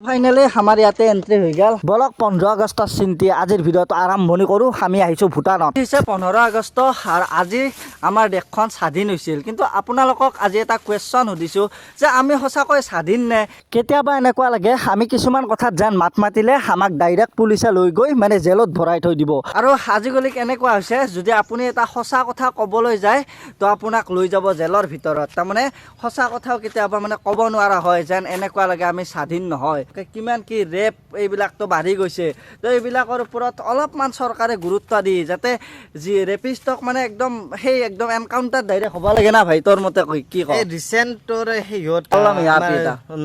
Finally আমাৰ ইয়াতে entry হৈ গ'ল। বলক 15 আগষ্টৰ চিন্তি আজিৰ ভিডিঅ'টো আৰম্ভণি কৰোঁ। আমি আহিছোঁ ভূটানত। হৈছে 15 আগষ্ট আৰু আজি আমাৰ দেশখন স্বাধীন হৈছিল। কিন্তু আপোনালোকক আজি এটা কুৱেশ্যন সুধিছোঁ যে আমি সঁচাকৈ স্বাধীন নে? কেতিয়াবা এনেকুৱা লাগে আমি কিছুমান কথাত যেন মাত মাতিলে আমাক ডাইৰেক্ট পুলিচে লৈ গৈ মানে জেলত ভৰাই থৈ দিব। আৰু আজিকালি কেনেকুৱা হৈছে যদি আপুনি এটা সঁচা কথা ক'বলৈ যায় তো আপোনাক লৈ যাব জেলৰ ভিতৰত। তাৰমানে সঁচা কথাও কেতিয়াবা মানে ক'ব নোৱাৰা হয় যেন এনেকুৱা লাগে আমি স্বাধীন নহয়। কিমান কি ৰেপ এইবিলাকতো বাঢ়ি গৈছে। তো এইবিলাকৰ ওপৰত অলপমান চৰকাৰে গুৰুত্ব দি যাতে যি ৰেপিষ্টক মানে একদম এনকাউণ্টাৰ ডাইৰেক্ট হ'ব লাগে না ভাই, তোৰ মতে কি কয়? ৰিচেণ্ট তোৰ সিহঁত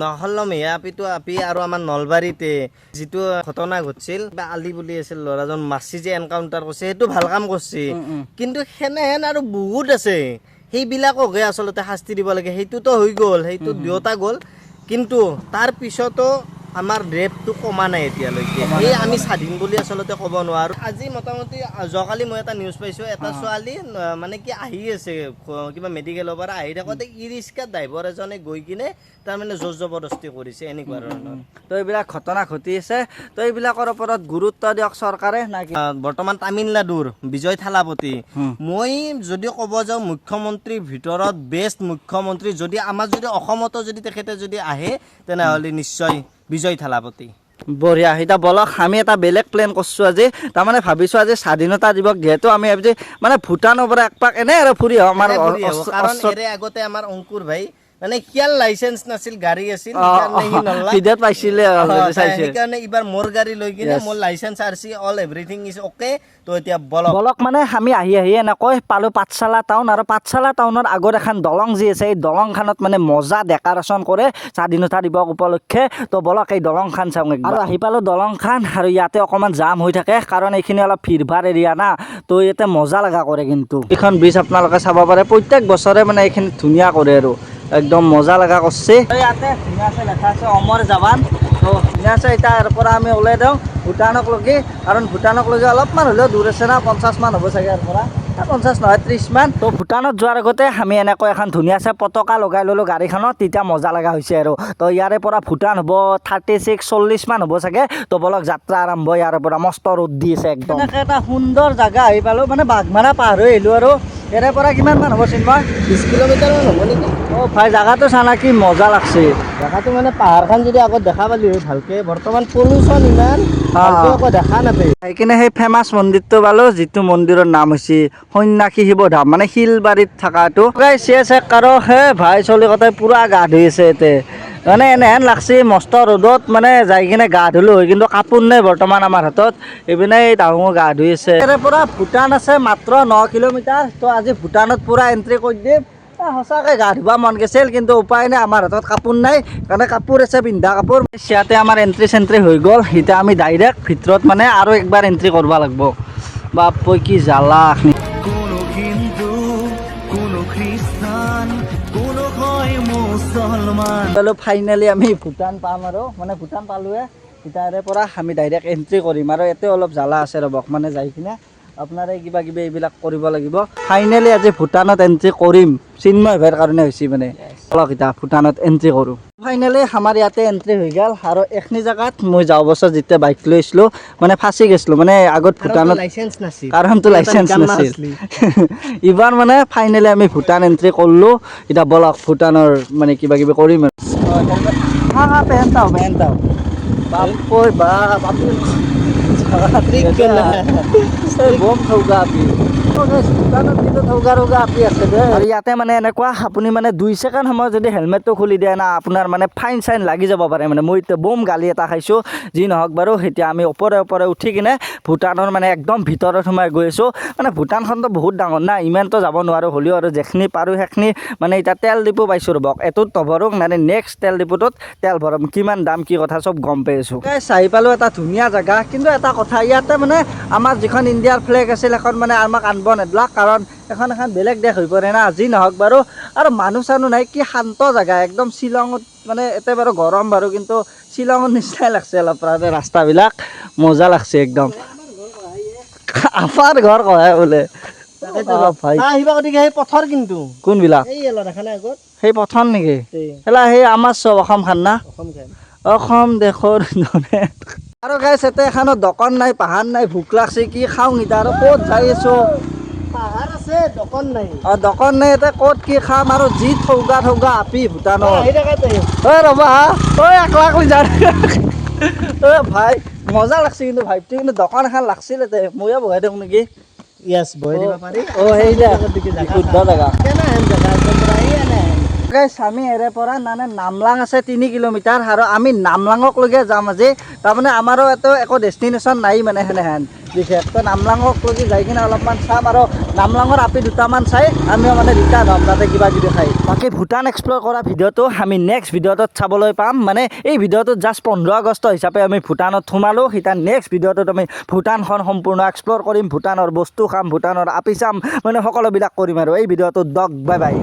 নহল্লমিয়াপিটো আপি আৰু আমাৰ নলবাৰীতে যিটো ঘটনা ঘটিছিল বা আলি বুলি আছিল ল'ৰাজন মাছি যে এনকাউণ্টাৰ কৰিছে সেইটো ভাল কাম কৰিছে। কিন্তু সেনেহেন আৰু বহুত আছে সেইবিলাককহে আচলতে শাস্তি দিব লাগে। সেইটোতো হৈ গ'ল, সেইটো দুয়োটা গ'ল, কিন্তু তাৰ পিছতো আমাৰ ৰেপটো কমা নাই এতিয়ালৈকে। সেই আমি স্বাধীন বুলি আচলতে ক'ব নোৱাৰোঁ। আজি মোটামুটি যোৱাকালি মই এটা নিউজ পাইছোঁ, এটা ছোৱালী মানে কি আহি আছে কিবা মেডিকেলৰ পৰা আহি থাকোঁতে ই ৰিক্সা ড্ৰাইভাৰ এজনে গৈ কিনে তাৰমানে জোৰ জবৰদস্তি কৰিছে এনেকুৱা ধৰণৰ। তো এইবিলাক ঘটনা ঘটি আছে। তো এইবিলাকৰ ওপৰত গুৰুত্ব দিয়ক চৰকাৰে না কি? বৰ্তমান তামিলনাডুৰ বিজয় থালাপতি, মই যদি ক'ব যাওঁ মুখ্যমন্ত্ৰীৰ ভিতৰত বেষ্ট মুখ্যমন্ত্ৰী যদি আমাৰ যদি অসমতো যদি তেখেতে যদি আহে তেনেহ'লে নিশ্চয় বিজয় থালাপতি। বঢ়িয়া। এতিয়া বলক আমি এটা বেলেগ প্লেন কৰিছোঁ আজি। তাৰমানে ভাবিছোঁ আজি স্বাধীনতা দিৱস যিহেতু আমি ভাবিছোঁ মানে ভূটানৰ পৰা একপাক এনে আৰু ফুৰি আহোঁ। আমাৰ কাৰণ আগতে আমাৰ অংকুৰ ভাই মানে সিয়াৰ লাইচেন্স নাছিল, গাড়ী আছিল, সেইকাৰণে এইবাৰ মোৰ গাড়ী লৈ কিনে মোৰ licence RC all everything is okay. তো এতিয়া বলক মানে আমি আহি এনেকৈ পালোঁ পাঠশালা টাউন। আৰু পাঠশালা টাউনৰ আগত এখন দলং যি আছে এই দলংখনত মানে মজা ডেক'ৰেশ্যন কৰে স্বাধীনতা দিৱস উপলক্ষে। তো বলক এই দলংখন চাওঁ। আৰু আহি পালোঁ দলংখন, আৰু ইয়াতে অকণমান জাম হৈ থাকে কাৰণ এইখিনি অলপ ভিৰ ভাৰ এৰিয়া না। তো ইয়াতে মজা লগা কৰে। কিন্তু এইখন ব্ৰিজ আপোনালোকে চাব পাৰে প্ৰত্যেক বছৰে মানে এইখিনি ধুনীয়া কৰে আৰু একদম মজা লগা কৰিছে। ইয়াতে ধুনীয়াকৈ লেখা আছে অমৰ জাৱান। তো ধুনীয়া আছে। এতিয়া ইয়াৰ পৰা আমি ওলাই দিওঁ ভূটানক লগি, কাৰণ ভূটানক লগি অলপমান হ'লেও দূৰ আছে না, 50 মান হ'ব চাগে ইয়াৰ পৰা, 50 নহয় 30 মান। তো ভূটানত যোৱাৰ আগতে আমি এনেকৈ এখন ধুনীয়া আছে পতাকা লগাই ল'লোঁ গাড়ীখনত, তেতিয়া মজা লগা হৈছে আৰু। তো ইয়াৰে পৰা ভূটান হ'ব 36-40 মান হ'ব চাগে। তো বলক যাত্ৰা আৰম্ভ ইয়াৰ পৰা। মস্ত ৰ'দ দি আছে একদম। এনেকৈ এটা সুন্দৰ জেগা আহি পালোঁ, মানে বাঘমাৰা পাৰ হৈ আহিলোঁ। আৰু ইয়াৰে পৰা কিমান মান হ'ব চিন্ময়? 20 কিলোমিটাৰ মান হ'ব নেকি? অঁ ভাই জাগাটো চানা কি মজা লাগছে। জেগাটো মানে পাহাৰখন যদি আগত দেখা পালি হয় ভালকে, বৰ্তমান পলিউশ্যন ইমান একো দেখা নাপায়। সেইকাৰণে সেই ফেমাছ মন্দিৰটো পালোঁ, যিটো মন্দিৰৰ নাম হৈছে সন্যাসী শিৱ ধাম, মানে শিলবাৰীত থকাটো। চেক কাৰো হে ভাই চলি কথাই পূৰা গা ধুই আছে ইয়াতে। মানে এনেহেন লাগছে মস্ত ৰ'দত মানে যাই কিনে গা ধুলোঁ হয়, কিন্তু কাপোৰ নাই বৰ্তমান আমাৰ হাতত। এইপিনে ডাঙৰ গা ধুই আছে। ইয়াৰে পৰা ভূটান আছে মাত্ৰ 9 কিলোমিটাৰ। তো আজি ভূটানত পূৰা এণ্ট্ৰি কৰি দিম। সঁচাকৈ গা ধুব মন গৈছিল, কিন্তু উপায় নাই, আমাৰ হাতত কাপোৰ নাই। কাৰণে কাপোৰ আছে পিন্ধা কাপোৰ। ইয়াতে আমাৰ এণ্ট্ৰি চেণ্ট্ৰি হৈ গ'ল। এতিয়া আমি ডাইৰেক্ট ভিতৰত মানে আৰু একবাৰ এণ্ট্ৰি কৰিব লাগিব। বাপই কি জ্বালা। কোনো হিন্দু, কোনো খ্ৰীষ্টান, কোনো হয় মুছলমান। ফাইনেলি আমি ভূটান পাম আৰু মানে ভূটান পালোঁৱে। ইয়াৰে পৰা আমি ডাইৰেক্ট এণ্ট্ৰি কৰিম। আৰু ইয়াতে অলপ জ্বালা আছে ৰ'বক, মানে যাই কিনে আপোনাৰে কিবা কিবি এইবিলাক কৰিব লাগিব। ফাইনেলি আজি ভূটানত এণ্ট্ৰি কৰিম, চিন্ময় ভাইৰ কাৰণে হৈছে মানে। অলপ এতিয়া ভূটানত এণ্ট্ৰি কৰোঁ। ফাইনেলি আমাৰ ইয়াতে এণ্ট্ৰি হৈ গ'ল। আৰু এইখিনি জেগাত মই যোৱা বছৰ যেতিয়া বাইক লৈ আহিছিলোঁ মানে ফাঁচি গৈছিলোঁ, মানে আগত ভূটানত লাইচেন্স নাছিল, কাৰণটো লাইচেন্স নাছিল। এইবাৰ মানে ফাইনেলি আমি ভূটান এণ্ট্ৰি কৰিলোঁ। এতিয়া বলক ভূটানৰ মানে কিবা কিবি কৰিম আৰু। পেহেনতাও বাপই বাপ বম থৌগা আপি। আৰু ইয়াতে মানে এনেকুৱা আপুনি মানে 2 ছেকেণ্ড সময় যদি হেলমেটটো খুলি দিয়ে না, আপোনাৰ মানে ফাইন চাইন লাগি যাব পাৰে। মানে মই এতিয়া বম গালি এটা খাইছোঁ। যি নহওক বাৰু, এতিয়া আমি ওপৰে উঠি কিনে ভূটানৰ মানে একদম ভিতৰত সোমাই গৈ আছোঁ। মানে ভূটানখনতো বহুত ডাঙৰ না, ইমানতো যাব নোৱাৰোঁ, হ'লেও আৰু যিখিনি পাৰোঁ সেইখিনি মানে এতিয়া তেল ডিপু পাইছোঁ ৰ'বক। এইটোত নভৰোঁ, মানে নেক্সট তেল ডিপুটোত তেল ভৰাম। কিমান দাম কি কথা চব গম পাই আছোঁ। চাই পালোঁ এটা ধুনীয়া জেগা, কিন্তু এটা কথা ইয়াতে মানে আমাৰ যিখন ইণ্ডিয়াৰ ফ্লেগ আছিল এখন মানে আমাক আনিব নেদলাক, কাৰণ এখন বেলেগ দেশ হৈ পৰে না। যি নহওক বাৰু, আৰু মানুহ চানুহ নাই, কি শান্ত জেগা একদম। শ্বিলঙত মানে এতে বাৰু গৰম বাৰু, কিন্তু শ্বিলঙৰ নিচিনাই লাগছে অলপ ৰাস্তাবিলাক। মজা লাগছে একদম। আমাৰ ঘৰ কয় বোলে সেই পথৰ, কিন্তু কোনবিলাক দেখা নাই আগত সেই পথৰ নেকি? সেই আমাৰ চব অসম খান না। অসম দেশৰ ধনে আৰু গাইছ এতে এখানো দোকান নাই পাহাৰ নাই ভোক লাগছে কি খাওঁ নিতা আৰু ক'ত যাই আছো পাহাৰ আছে দোকান নাই দোকান নাই এতে ক'ত কি খাম আৰু যি ঠৌগা আপি ভূটানৰ আহি থাকাতে ঐ ৰ'বা ঐ একলা কৈ যা ঐ ভাই মজা লাগছে কিন্তু ভাইবটো কিন্তু দোকান এখন লাগছিল এতে ময়ো বহাই দিওঁ নেকি য়েছ বহি দিব পাৰি সেই শুদ্ধ জেগা কেনেহেন জেগা একদম পুৰা এনেহেন গাইছ আমি এৰে পৰা মানে নামলাং আছে 3 কিলোমিটাৰ আৰু আমি নামলাঙকলৈকে যাম আজি তাৰমানে আমাৰো এইটো একো ডেষ্টিনেশ্যন নাই মানে সেনেহেন বিশেষ তো নামলাঙকলৈকে যাই কিনে অলপমান চাম আৰু নামলাঙৰ আপি দুটামান চাই আমিও মানে ৰিটাৰ্ণ হ'ম তাতে কিবা কিবি খাই বাকী ভূটান এক্সপ্ল'ৰ কৰা ভিডিঅ'টো আমি নেক্সট ভিডিঅ'টোত চাবলৈ পাম মানে এই ভিডিঅ'টোত জাষ্ট 15 আগষ্ট হিচাপে আমি ভূটানত সোমালোঁ সিতা নেক্সট ভিডিঅ'টোত আমি ভূটানখন সম্পূৰ্ণ এক্সপ্ল'ৰ কৰিম ভূটানৰ বস্তু খাম ভূটানৰ আপি চাম মানে সকলোবিলাক কৰিম আৰু এই ভিডিঅ'টোত বাই বাই